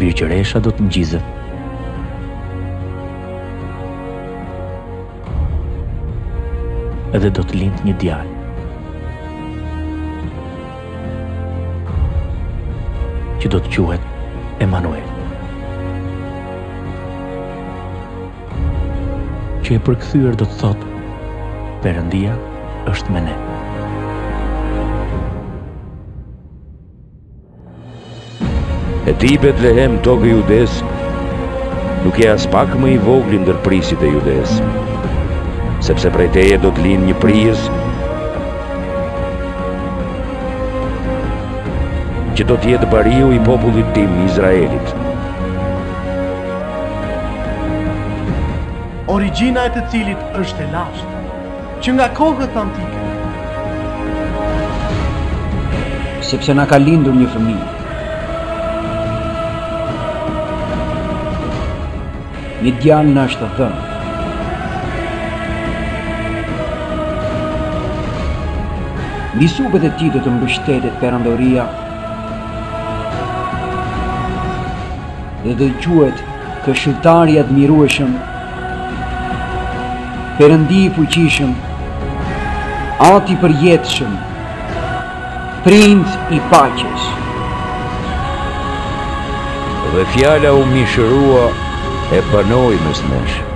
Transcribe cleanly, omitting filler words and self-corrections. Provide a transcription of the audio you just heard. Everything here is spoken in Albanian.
Virgjëresha do të ngjizet. Edhe do të lind një djalë. Që do të quhet Emanuel. Që e përkthyer do të thotë Perëndia është me ne. E ti Betlehem tokë e Judes, nuk je as pak më i vogël ndër prisit e Judes, sepse prej teje do të lind një prijes që do të jetë bariu i popullit tim, Izraelit. Origjina e të cilit është e lashtë, që nga kohët antike. Sepse na ka lindur një fëmijë. Një djalë na është dhënë. Mbi supët e tij do të mbështetet perandoria dhe do të quhet Këshilltari i admirueshëm, Perëndi i fuqishëm, Ati i përjetshëm, Prind i paqes. Dhe fjala u mishërua e banoi mes nesh.